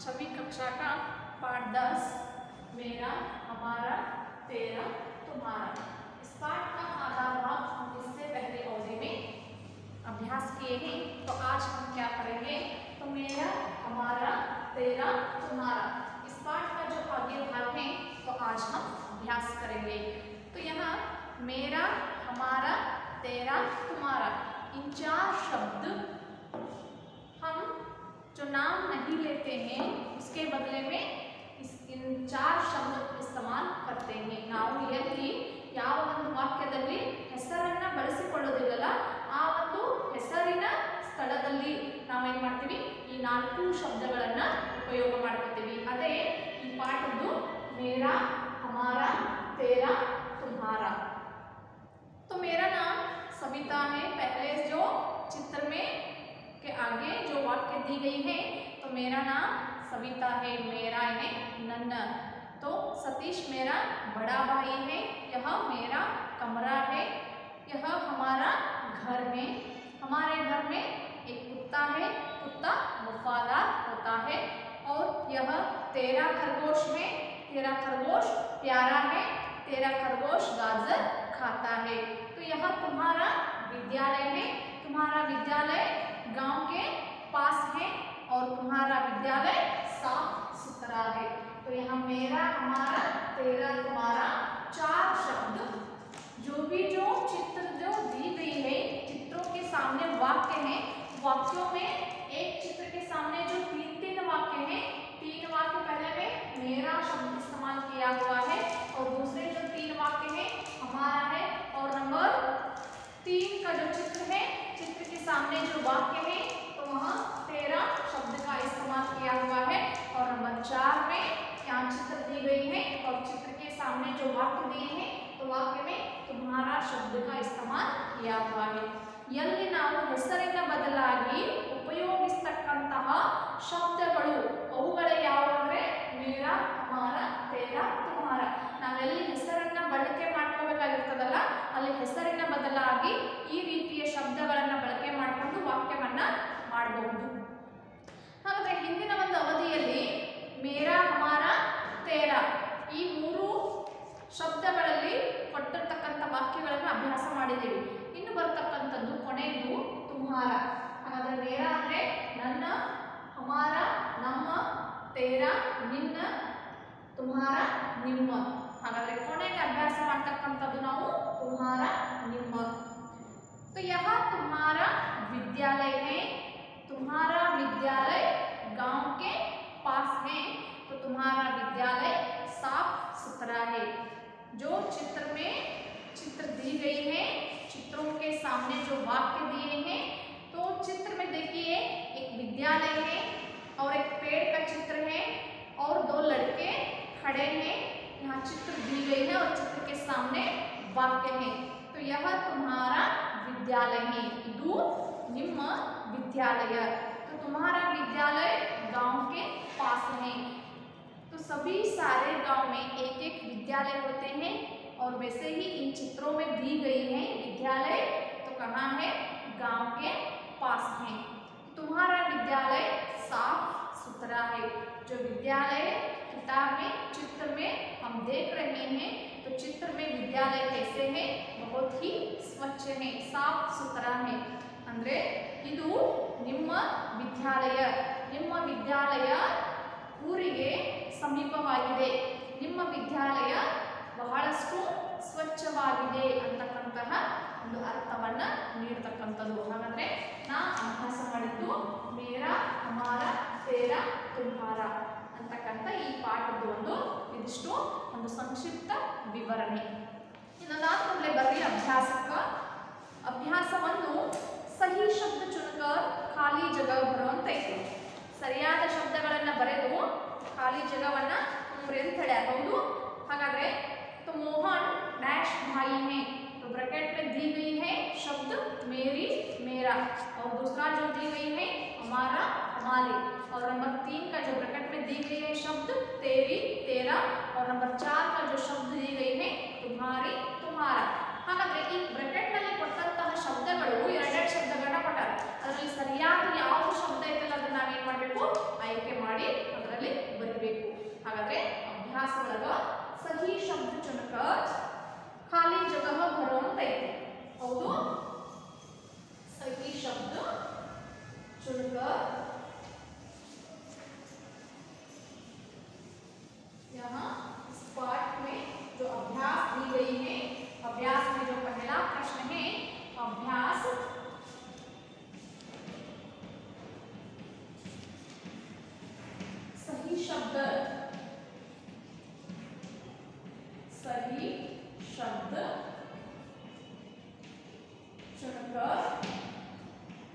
छवी कक्षा का पाठ 10 मेरा हमारा तेरा तुम्हारा। इस पाठ का आधा भाग हम इससे पहले अवधि में अभ्यास किए हैं। तो आज हम क्या करेंगे, तो मेरा हमारा तेरा तुम्हारा इस पाठ का जो आगे भाग है तो आज हम अभ्यास करेंगे। तो यहाँ मेरा हमारा तेरा तुम्हारा इन चार शब्द हम जो नाम नहीं लेते हैं उसके बदले में इन चार शब्द इस्तेमाल करते हैं। ನಾವು ಎಲ್ಲಿ ಯಾವ ಒಂದು ವಾಕ್ಯದಲ್ಲಿ ಹೆಸರನ್ನ ಬಳಸಿಕೊಳ್ಳೋದಿಲ್ಲ, ಆ ಒಂದು ಹೆಸರಿನ ಸ್ಥಳದಲ್ಲಿ ನಾವೇನ್ ಮಾಡ್ತೀವಿ, ಈ ನಾಲ್ಕು ಶಬ್ದಗಳನ್ನ ಉಪಯೋಗ ಮಾಡ್ಕೊತೀವಿ। ಅದೇ ಈ ಪಾಠದ್ದು मेरा हमारा तेरा तुम्हारा। तो मेरा नाम सविता है। पहले जो चित्र में के आगे जो वाक्य दी गई है, तो मेरा नाम सविता है, मेरा है नन्न। तो सतीश मेरा बड़ा भाई है, यह मेरा कमरा है, यह हमारा घर है। हमारे घर में एक कुत्ता है, कुत्ता वफादार होता है। और यह तेरा खरगोश है, तेरा खरगोश प्यारा है, तेरा खरगोश गाजर खाता है। तो यह तुम्हारा विद्यालय है, तुम्हारा विद्यालय गांव के पास है और तुम्हारा विद्यालय साफ सुथरा है। तो यहाँ मेरा हमारा तेरा तुम्हारा चार शब्द जो चित्र जो दी गई है, चित्रों के सामने वाक्य हैं, वाक्यों में एक चित्र के सामने जो तीन वाक्य हैं, तीन वाक्य पहले में मेरा शब्द इस्तेमाल किया हुआ है और दूसरे जो तीन वाक्य हैं हमारा है। और नंबर 3 का जो चित्र है, चित्र के सामने जो वाक्य है तो वहाँ तेरा शब्द का इस्तेमाल किया हुआ है। और नंबर 4 में यहाँ चित्र दी गई है और चित्र के सामने जो वाक्य दिए हैं तो वाक्य में तुम्हारा शब्द का इस्तेमाल किया हुआ है। ಎಲ್ಲಿ ನಾವು ಹೆಸರಿನ ಬದಲಾಗಿ ಉಪಯೋಗಿಸತಕ್ಕಂತಹ ಶಬ್ದಗಳು ಅವುಗಳೇ ಯಾವುವಂದ್ರೆ ಮೇರಾ ಹಮಾರಾ ತೇರಾ ತುಮ್ಹಾರಾ। ನಾವೆಲ್ಲಿ ಹೆಸರನ್ನ ಬಳಕೆ ಮಾಡ್ಕೋಬೇಕಾಗಿರ್ತದಲ್ಲ, ಅಲ್ಲಿ ಹೆಸರಿನ ಬದಲಾಗಿ ಈ ರೀತಿಯ ಶಬ್ದಗಳನ್ನು ಬಳಕೆ ಮಾಡಿಕೊಂಡು ವಾಕ್ಯವನ್ನ ಮಾಡಬಹುದು। ಹಾಗಾದ್ರೆ ಹಿಂದಿನ ಒಂದು ಅವಧಿಯಲ್ಲಿ ಮೇರಾ ಹಮಾರಾ ತೇರಾ ಈ ಮೂರು ಶಬ್ದಗಳಲ್ಲಿ ಕೊಟ್ಟಿರ್ತಕ್ಕಂಥ ವಾಕ್ಯಗಳನ್ನು ಅಭ್ಯಾಸ ಮಾಡಿದ್ದೀವಿ। ಇನ್ನು ಬರ್ತಕ್ಕಂಥದ್ದು ಕೊನೆಯದು ತುಮ್ಹಾರ। ಹಾಗಾದ್ರೆ ಮೇರಾ ಅಂದ್ರೆ ನನ್ನ, ಹಮಾರ ನಮ್ಮ, ತೇರಾ ನಿನ್ನ, ತುಮ್ಹಾರ ನಿಮ್ಮ। ಹಾಗಾದ್ರೆ ಕೊನೆಗೆ ಅಭ್ಯಾಸ ಮಾಡ್ತಕ್ಕಂಥದ್ದು ನಾವು ತುಮ್ಹಾರ ನಿಮ್ಮ। तो यह तुम्हारा विद्यालय है, तुम्हारा विद्यालय गांव के पास है, तो तुम्हारा विद्यालय साफ सुथरा है। जो चित्र में चित्र दी गई है, चित्रों के सामने जो वाक्य दिए हैं, तो चित्र में देखिए एक विद्यालय है और एक पेड़ का चित्र है और दो लड़के खड़े हैं। यहाँ चित्र दी गई है और चित्र के सामने वाक्य है। तो यह तुम्हारा विद्यालय है, ಇದು ನಿಮ್ಮ विद्यालय। तो तुम्हारा विद्यालय गांव के पास है। तो सभी सारे गांव में एक एक विद्यालय होते हैं और वैसे ही इन चित्रों में दी गई है विद्यालय तो कहाँ है, गांव के पास है। तुम्हारा विद्यालय साफ सुथरा है। जो विद्यालय किताब में चित्र में हम देख रहे हैं, तो चित्र में विद्यालय कैसे है, बहुत ही स्वच्छ है, साफ सुथरा है। ಅಂದ್ರೆ ಇದು ನಿಮ್ಮ ವಿದ್ಯಾಲಯ, ನಿಮ್ಮ ವಿದ್ಯಾಲಯ ಊರಿಗೆ ಸಮೀಪವಾಗಿದೆ, ನಿಮ್ಮ ವಿದ್ಯಾಲಯ ಬಹಳಷ್ಟು ಸ್ವಚ್ಛವಾಗಿದೆ ಅಂತಕ್ಕಂತಹ ಒಂದು ಅರ್ಥವನ್ನ ನೀಡತಕ್ಕಂಥದ್ದು। ಹಾಗಾದ್ರೆ ನಾ ಅಭ್ಯಾಸ ಮಾಡಿದ್ದು ಮೇರಾ ಹಮಾರಾ ತೇರಾ ತುಮ್ಹಾರಾ ಅಂತಕ್ಕಂಥ ಈ ಪಾಠದ ಇದಿಷ್ಟು ಒಂದು ಸಂಕ್ಷಿಪ್ತ ವಿವರಣೆ। ಇದಾದ್ಮೇಲೆ ಬರ್ರಿ ಅಭ್ಯಾಸಕ್ಕೆ। ಅಭ್ಯಾಸ 1 ಸಹಿ ಶಬ್ದ ಚುನಕರ್ ಖಾಲಿ ಜಗ ಬರುವಂತ ಐತಿ। ಸರಿಯಾದ ಶಬ್ದಗಳನ್ನು ಬರೆದು ಖಾಲಿ ಜಗವನ್ನ ತುಂಬ್ರಿ ಅಂತ ಹೇಳಿ ಹೌದು। ಹಾಗಾದ್ರೆ तो मोहन डैश भाई है, तो ब्रैकेट में दी गई है शब्द मेरी मेरा और दूसरा जो दी गई है हमारा हमारे। और नंबर 3 का जो ब्रैकेट में दी गई है शब्द तेरी तेरा। और नंबर 4 का जो शब्द दी गई है तुम्हारी तुम्हारा। ಹಾಗಾದ್ರೆ ಈ ಬ್ರಾಕೆಟ್ ನಲ್ಲಿ ಕೊಟ್ಟಂತಹ ಶಬ್ದಗಳು ಎರಡೆರಡು ಶಬ್ದಗಳನ್ನ ಕೊಟ್ಟಾರೆ, ಅದರಲ್ಲಿ ಸರಿಯಾದ ಯಾವ ಶಬ್ದ ಐತಲ್ಲ ಅದನ್ನ ನಾವು ಏನು ಮಾಡಬೇಕು, ಆಯ್ಕೆ ಮಾಡಿ ಅದರ चुनकर यहाँ इस पाठ में जो अभ्यास दी गई है, अभ्यास में जो पहला प्रश्न है, अभ्यास सही शब्द चुनकर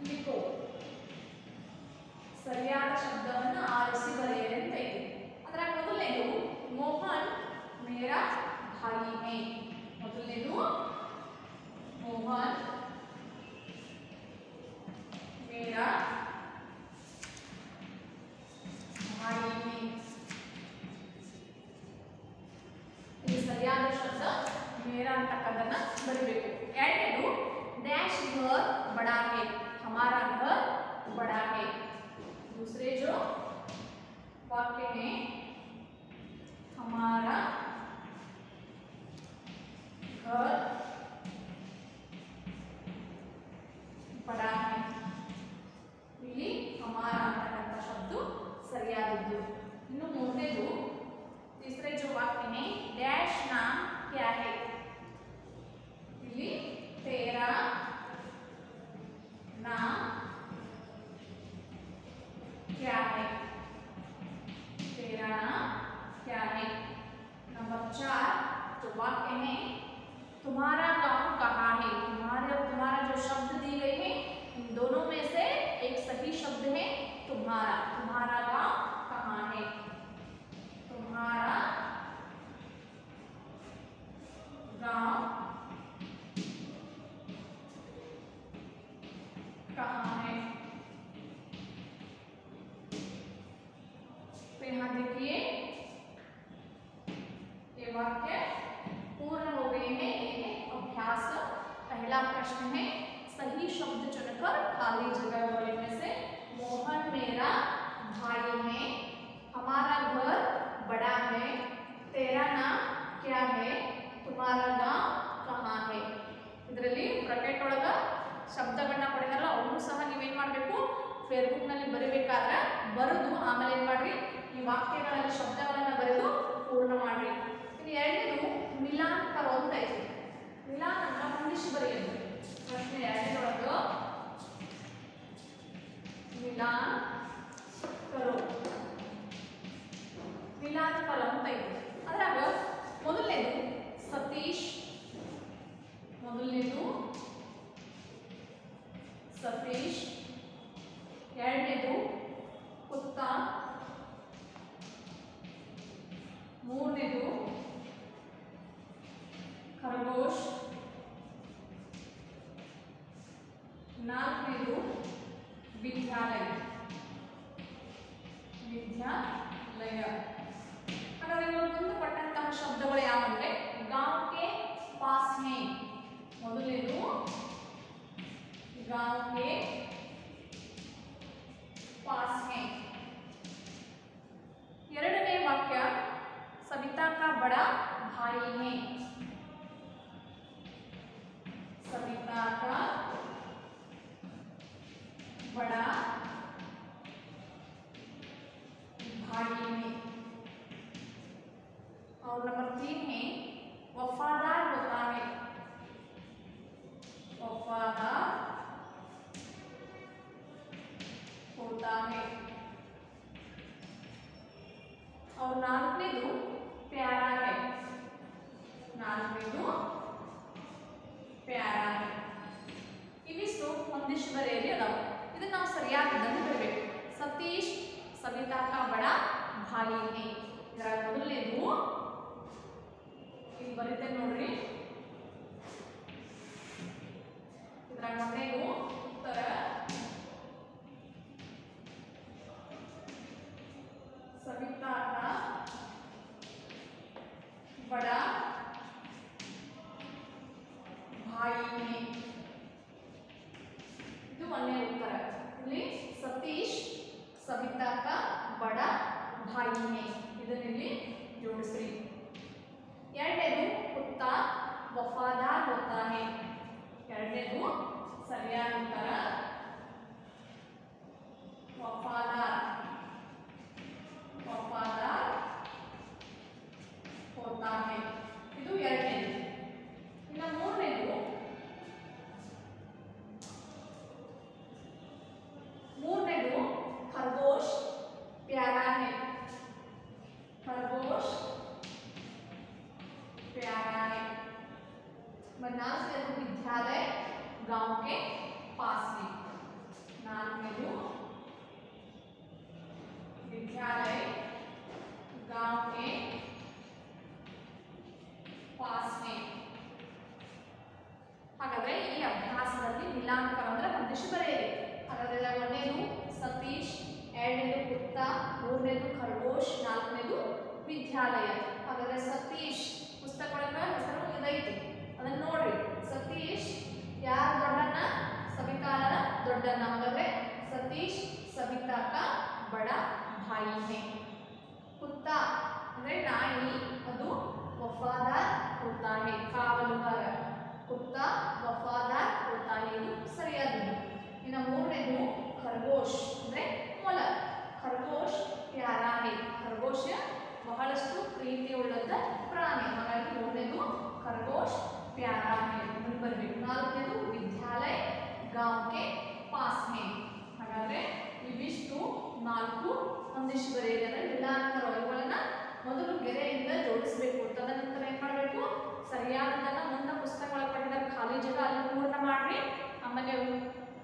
लिखो. ಸರಿಯಾದ ಶಬ್ದವನ್ನು ಆರಿಸಿ ಬರೆಯಿರಿ ಅಂತ ಇದೆ. ಅದರ ಮೊದಲನೇದು ಮೋಹನ್ ಮೇರಾ ಭಾಯಿ ಹೈ. ಮೊದಲನೇದು ಮೋಹನ್ ಮೇರಾ ಭಾಯಿ ಹೈ. ಇದು ಸರಿಯಾದ ಶಬ್ದ ಮೇರಾ ಅಂತಕ್ಕಂಥದ್ದನ್ನ ಬರೀಬೇಕು. ಎರಡನೇದು डैश घर बड़ा है. हमारा घर बड़ा है. दूसरे जो वाक्य है हमारा घर बड़ा है. ಇಲ್ಲಿ हमारा ಅಂತಕ್ಕಂಥ ಶಬ್ದ ಸರಿಯಾದದ್ದು. ಇನ್ನು ಮೂರನೇದು तीसरे जो वाक्य है डैश नाम क्या है. ಇಲ್ಲಿ तेरा नाम क्या है. तेरा नाम क्या है. नंबर 4 जो वाक्य है तुम्हारा गांव कहाँ है. तुम्हारा जो शब्द दी गई है इन दोनों में से एक सही शब्द है तुम्हारा. तुम्हारा गांव कहाँ है. तुम्हारा गांव कहाँ है. तो यहाँ देखिए ये वाक्य पूर्ण हो गए हैं. ये अभ्यास पहला प्रश्न है सही शब्द चुनकर खाली जगह वाले में से मोहन मेरा भाई है. हमारा घर बड़ा है. तेरा नाम क्या है. तुम्हारा गांव कहाँ है. ಇದರಲ್ಲಿ ಬ್ರಾಕೆಟ್ ಒಳಗ ಶಬ್ದಗಳನ್ನ ಪಡೆದಲ್ಲ ಅವನು ಸಹ ನೀವೇನು ಮಾಡಬೇಕು ಫೇಸ್ಬುಕ್ನಲ್ಲಿ ಬರೀಬೇಕಾದ್ರೆ ಬರೆದು ಆಮೇಲೆ ಏನು ಮಾಡ್ರಿ ಈ ವಾಕ್ಯಗಳಲ್ಲಿ ಶಬ್ದಗಳನ್ನು ಬರೆದು ಪೂರ್ಣ ಮಾಡ್ರಿ. ಇನ್ನು ಎರಡನೇದು ಮಿಲಾನ್ ಕರೋ ಅಂತ ಇದೆ. ಮಿಲಾನ್ ಅಂತ ಹೊಂದಿಸಿ ಬರೆಯೋದು. ಪ್ರಶ್ನೆ ಎರಡನೇದೊಳಗೆ ಮಿಲಾನ್ ಕರೋ ಮಿಲಾನ್ ಕರೋ ಅಂತ ಇದೆ. ಅದ್ರಾಗ ಮೊದಲನೇದು ಸತೀಶ್. ಮೊದಲನೇದು सतीश. ಎರಡನೇದು ಕುತ್ತ. ಮೂರನೇದು ಖರಗೋಶ್. ನಾಲ್ಕನೇದು ವಿದ್ಯಾಲಯ. ಹಾಗಾದ್ರೆ ಇವರು ಮುಂದೆ ಪಟ್ಟಂತಹ ಶಬ್ದಗಳು ಯಾವಂದ್ರೆ ಗಾಂವ್ ಕೆ ಪಾಸ್ ಹೈ. ಮೊದಲನೇದು गांव के पास है. ಎರಡನೇ ವಾಕ್ಯ सविता का बड़ा भाई है. सविता का बड़ा भाई है. और नंबर 3 है वफादार होता है. वफादार होता है. और नाल्कनेदु प्यारा है. नाल्कनेदु प्यारा है. इविಷ್ಟು ಒಂದಿಷ್ಟು ಬರೆಯಲಿ ಅದಾವ. ಇದನ್ನ ನಾವು ಸರಿಯಾದದನ್ನು ಬರೆಯಬೇಕು. ಸತೀಶ್ सविता का बड़ा भाई है. ಇದರ ಮೊದಲನೇದು ಇಲ್ಲಿ ಬರೀತೇನೆ ನೋಡ್ರಿ. ಇದರ ಮೊದಲನೇದು ಉತ್ತರ सविता का बड़ा भाई है. ಇದು ಒಂದನೇ ಉತ್ತರ. ಇಲ್ಲಿ ಸತೀಶ್ सविता का बड़ा भाई है. ಇದನ್ನಿಲ್ಲಿ ಜೋಡಿಸ್ರಿ. ಎರಡನೇದು ಕುತ್ತ वफादार होता है. ಎರಡನೇದು ಸರಿಯಾದ ಉತ್ತರ ಕುತ್ತ, ಮೂರನೇದು ಖರಗೋಶ್, ನಾಲ್ಕನೇದು ವಿದ್ಯಾಲಯ. ಹಾಗಾದ್ರೆ ಸತೀಶ್ ಪುಸ್ತಕ ಒಳಗ ಹೆಸರು ಇದೈತಿ, ಅದನ್ನ ನೋಡ್ರಿ. ಸತೀಶ್ ಯಾರ ದೊಡ್ಡಣ್ಣ? ಸವಿತಾನ ದೊಡ್ಡಣ್ಣ. ಹಾಗಾದ್ರೆ ಸತೀಶ್ ಸವಿತಾ का बड़ा भाई है. ಕುತ್ತ ಅಂದ್ರೆ ನಾಯಿ, ಅದು ವಫಾದಾರ್ ಹೋತಾ है, ಕಾವಲುಗಾರ. ಕುತ್ತ ವಫಾದಾರ್ ಹೋತಾ है, ಇದು ಸರಿಯಾದದ್ದು. ಇನ್ನು ಮೂರನೇದು ಖರಗೋಶ್ ಅಂದ್ರೆ ಮೊಲ. ಖರಗೋಶ್ ಪ್ಯಾರಾ है, ಖರಗೋಶ ಬಹಳಷ್ಟು ಪ್ರೀತಿಯುಳ್ಳದ ಪ್ರಾಣಿ. ಹಾಗಾಗಿ ಮೂರನೇದು ಖರಗೋಶ್ ಪ್ಯಾರಾ है ಬರಬೇಕು. ನಾಲ್ಕನೇದು ವಿದ್ಯಾಲಯ गांव के पास है. ಹಾಗಾದ್ರೆ ಇವಿಷ್ಟು ನಾಲ್ಕು ಹೊಂದಿಸಿ ಬರೆಯಿರಿ. ಅಂದ್ರೆ ವಿಧಾನಕರ ಇವುಗಳನ್ನ ಮೊದಲು ಗೆರೆಯಿಂದ ಜೋಡಿಸಬೇಕು. ತದನಂತರ ಏನ್ ಮಾಡಬೇಕು? ಸರಿಯಾದದನ್ನ ಮುಂದೆ ಪುಸ್ತಕ ಒಳಗೆ ಪಡೆದ ಖಾಲಿ ಜಾಗ ಅಲ್ಲಿ ಪೂರ್ಣ ಮಾಡ್ರಿ. ಆಮೇಲೆ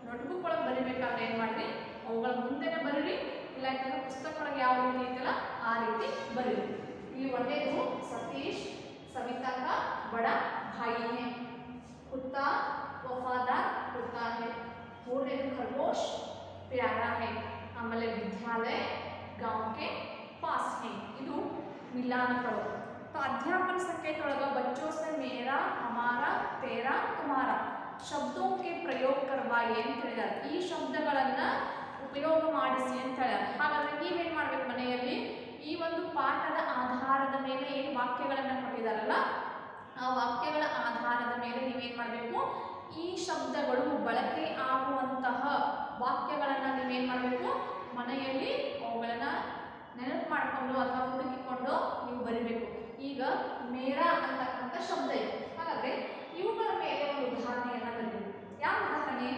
ನೋಟ್ಬುಕ್ ಒಳಗೆ ಬರಿಬೇಕಾದ್ರೆ ಏನ್ ಮಾಡ್ರಿ? ಅವುಗಳ ಮುಂದೆನೆ ಬರೀರಿ, ಇಲ್ಲ ಯಾಕಂದ್ರೆ ಪುಸ್ತಕ ಒಳಗೆ ಯಾವ ರೀತಿ ಐತಲ್ಲ ಆ ರೀತಿ ಬರೀರಿ. ಇಲ್ಲಿ ಒಂದೇದು ಸತೀಶ್ ಸವಿತಾ का बड़ा भाई है. कुत्ता वफादार होता है. ಮೂರನೇದು ಖರಗೋಶ್ प्यारा है. ಆಮೇಲೆ ವಿದ್ಯಾಲಯ गांव के पास है. ಇದು मिलानकरो. तो अध्यापन संकेत ಒಳಗ बच्चों से मेरा हमारा तेरा तुम्हारा ಶಬ್ದों के प्रयोग करवाइए ಅಂತ ಹೇಳಿದ್ದಾರೆ. ಈ ಶಬ್ದಗಳನ್ನ ಉಪಯೋಗ ಮಾಡಿಸಿ ಅಂತ ಹೇಳ್ಯಾರ. ಹಾಗಾದ್ರೆ ನೀವೇನ್ ಮಾಡ್ಬೇಕು? ಮನೆಯಲ್ಲಿ ಈ ಒಂದು ಪಾಠದ ಆಧಾರದ ಮೇಲೆ ಏನು ವಾಕ್ಯಗಳನ್ನ ಕೊಟ್ಟಿದಾರಲ್ಲ ಆ ವಾಕ್ಯಗಳ ಆಧಾರದ ಮೇಲೆ ನೀವೇನ್ ಮಾಡಬೇಕು? ಈ ಶಬ್ದಗಳು ಬಳಕೆ ಆಗುವಂತಹ ವಾಕ್ಯಗಳನ್ನ ನೀವೇನ್ ಮಾಡಬೇಕು? ಮನೆಯಲ್ಲಿ ಅವುಗಳನ್ನ ನೆನಪು ಮಾಡಿಕೊಂಡು ಅಥವಾ ಹುಡುಕಿಕೊಂಡು ನೀವು ಬರಿಬೇಕು. ಈಗ ಮೇರಾ ಅಂತಕ್ಕಂಥ ಶಬ್ದ ಇದೆ. ಹಾಗಾದ್ರೆ ಇವುಗಳ ಮೇಲೆ ಒಂದು ಉದಾಹರಣೆಯನ್ನ ಬರೀಬೇಕು. ಯಾವ ಉದಾಹರಣೆ?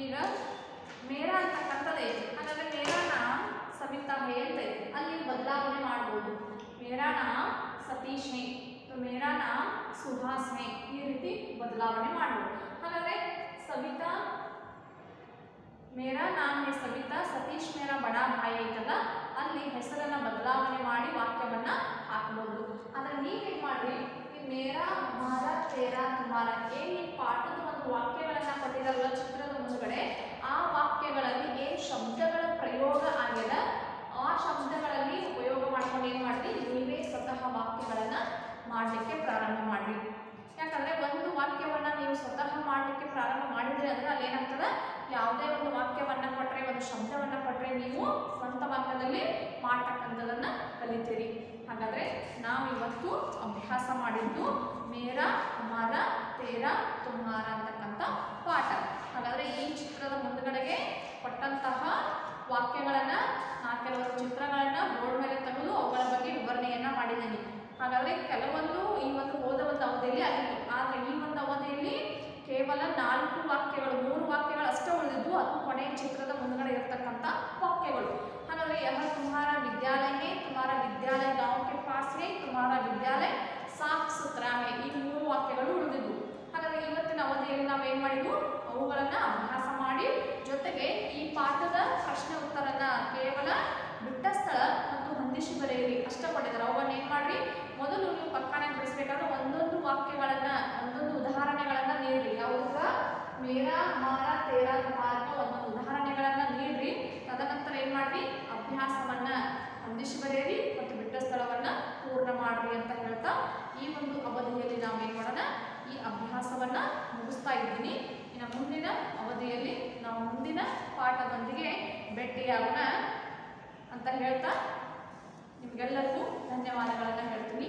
ಈಗ ಮೇರಾ ಅಂತಕ್ಕಂಥದ್ದು ಐತಿ. ಹಾಗಾದ್ರೆ ಮೇರಾ ನಾಮ್ ಸವಿತಾ ಹೇ ಅಂತ ಐತಿ, ಅಲ್ಲಿ ಬದಲಾವಣೆ ಮಾಡ್ಬೋದು. ಮೇರಾ ನಾಮ್ ಸತೀಶ್ ಹೇ, ಮೇರಾ ನಾಮ್ ಸುಹಾಸ್ ಹೇ, ಈ ರೀತಿ ಬದಲಾವಣೆ ಮಾಡ್ಬೋದು. ಹಾಗಾದ್ರೆ ಸವಿತಾ ಮೇರಾ ನಾಮ್ ಹೇ ಸವಿತಾ, ಸತೀಶ್ ಮೇರಾ ಬಡಾ ಭಾಯಿ ಐತಲ್ಲ, ಅಲ್ಲಿ ಹೆಸರನ್ನ ಬದಲಾವಣೆ ಮಾಡಿ ವಾಕ್ಯವನ್ನ ಹಾಕಬಹುದು. ಆದ್ರೆ ನೀವೇನ್ ಮಾಡ್ರಿ? ಮೇರಾ ಹಮಾರಾ ತೇರಾ ತುಮಾರ ಏನ್ ಈ ಪಾಠದ ಒಂದು ವಾಕ್ಯಗಳನ್ನ ಕೊಟ್ಟಿರಲ್ಲ ಚಿತ್ರದ ಮುಂದುಗಡೆ, ಆ ವಾಕ್ಯಗಳಲ್ಲಿ ಏನ್ ಶಬ್ದಗಳ ಪ್ರಯೋಗ ಆಗ್ಯದ ಆ ಶಬ್ದಗಳಲ್ಲಿ ಉಪಯೋಗ ಮಾಡ್ಕೊಂಡು ಏನ್ ಮಾಡ್ರಿ? ನೀವೇ ಸ್ವತಃ ವಾಕ್ಯಗಳನ್ನ ಮಾಡಲಿಕ್ಕೆ ಪ್ರಾರಂಭ ಮಾಡ್ರಿ. ಯಾಕಂದ್ರೆ ಒಂದು ವಾಕ್ಯವನ್ನ ನೀವು ಸ್ವತಃ ಮಾಡಲಿಕ್ಕೆ ಪ್ರಾರಂಭ ಮಾಡಿದ್ರೆ ಅಂದ್ರೆ ಅಲ್ಲಿ ಏನಾಗ್ತದೆ? ಯಾವುದೇ ಒಂದು ವಾಕ್ಯವನ್ನ ಕೊಟ್ಟರೆ, ಒಂದು ಶಬ್ದವನ್ನ ಕೊಟ್ಟರೆ ನೀವು ಸ್ವಂತ ವಾಕ್ಯದಲ್ಲಿ ಮಾಡ್ತಕ್ಕಂಥದನ್ನ ಕಲಿತೀರಿ. ಹಾಗಾದ್ರೆ ನಾವು ಇವತ್ತು ಅಭ್ಯಾಸ ಮಾಡಿದ್ದು ಮೇರಾ ಹಮಾರಾ ತೇರಾ ತುಮ್ಹಾರ ಅಂತಕ್ಕಂಥ ಪಾಠ. ಹಾಗಾದ್ರೆ ಈ ಚಿತ್ರದ ಮುಂದುಗಡೆಗೆ ಕೊಟ್ಟಂತಹ ವಾಕ್ಯಗಳನ್ನ ಕೆಲವೊಂದು ಚಿತ್ರಗಳನ್ನ ಬೋರ್ಡ್ ಮೇಲೆ ತೆಗೆದು ಅವುಗಳ ಬಗ್ಗೆ ವಿವರಣೆಯನ್ನ ಮಾಡಿದ್ದೀನಿ. ಹಾಗಾದ್ರೆ ಕೆಲವೊಂದು ಈ ಒಂದು ಹೋದ ಒಂದು ಅವಧಿಯಲ್ಲಿ ಆಗಿತ್ತು. ಆದರೆ ಈ ಒಂದು ಅವಧಿಯಲ್ಲಿ ಕೇವಲ 4 ವಾಕ್ಯಗಳು, 3 ವಾಕ್ಯಗಳು ಅಷ್ಟೇ ಉಳಿದಿದ್ದು. ಅದು ಕೊನೆಯ ಚಿತ್ರದ ಮುಂದುಗಡೆ ಇರತಕ್ಕಂಥ ವಾಕ್ಯಗಳು. ಹಾಗಾದ್ರೆ ಯಹ ತುಮ್ಹಾರ ವಿದ್ಯಾಲಯ ಹೇ, ತುಮ್ಹಾರ ವಿದ್ಯಾಲಯ ಗಾಂವ್ ಕೆ ಪಾಸ್ ಹೇ, ತುಮ್ಹಾರ ವಿದ್ಯಾಲಯ ಸಾಫ್ ಸುಥರಾ ಹೇ, ಈ 3 ವಾಕ್ಯಗಳು ಉಳಿದಿದ್ದು. ಹಾಗಾದ್ರೆ ಇವತ್ತಿನ ಅವಧಿಯಲ್ಲಿ ನಾವು ಏನ್ ಮಾಡಿದ್ವು? ಅವುಗಳನ್ನ ಅಭ್ಯಾಸ ಮಾಡಿ ಜೊತೆಗೆ ಈ ಪಾಠದ ಪ್ರಶ್ನೆ ಉತ್ತರನ ಕೇವಲ ಬಿಟ್ಟ ಸ್ಥಳ ಮತ್ತು ಹೊಂದಿಸಿ ಬರೆಯಿರಿ ಅಷ್ಟೇ ಕೊಟ್ಟಿದ್ದಾರೆ. ಅವುಗಳನ್ನ ಏನ್ ಮಾಡ್ರಿ? ಮೊದಲು ನೀವು ಪಕ್ಕನೆ ಬಿಡಿಸ್ಬೇಕಾದ್ರೆ ಒಂದೊಂದು ವಾಕ್ಯಗಳನ್ನ, ಒಂದೊಂದು ಉದಾಹರಣೆಗಳನ್ನ ನೀಡ್ರಿ. ಯಾವುದಕ್ಕ? ಮೇರಾ ಹಮಾರಾ ತೇರಾ ತುಮ್ಹಾರ ಒಂದೊಂದು ಉದಾಹರಣೆಗಳನ್ನ ನೀಡ್ರಿ. ತದನಂತರ ಏನ್ ಮಾಡ್ರಿ? ಅಭ್ಯಾಸವನ್ನ ಹೊಂದಿಸಿ ಬರೆಯಿರಿ ಮತ್ತು ಬಿಟ್ಟ ಸ್ಥಳವನ್ನ ಪೂರ್ಣ ಮಾಡ್ರಿ ಅಂತ ಹೇಳ್ತಾ ಈ ಒಂದು ಅವಧಿಯಲ್ಲಿ ನಾವು ಏನ್ ಮಾಡೋಣ? ಈ ಅಭ್ಯಾಸವನ್ನ ಮುಗಿಸ್ತಾ ಇದ್ದೀನಿ. ಇನ್ನು ಮುಂದಿನ ಅವಧಿಯಲ್ಲಿ ನಾವು ಮುಂದಿನ ಪಾಠದೊಂದಿಗೆ ಭೇಟಿಯಾಗೋಣ ಅಂತ ಹೇಳ್ತಾ ನಿಮ್ಗೆಲ್ಲರಿಗೂ ಧನ್ಯವಾದಗಳನ್ನು ಹೇಳ್ತೀನಿ.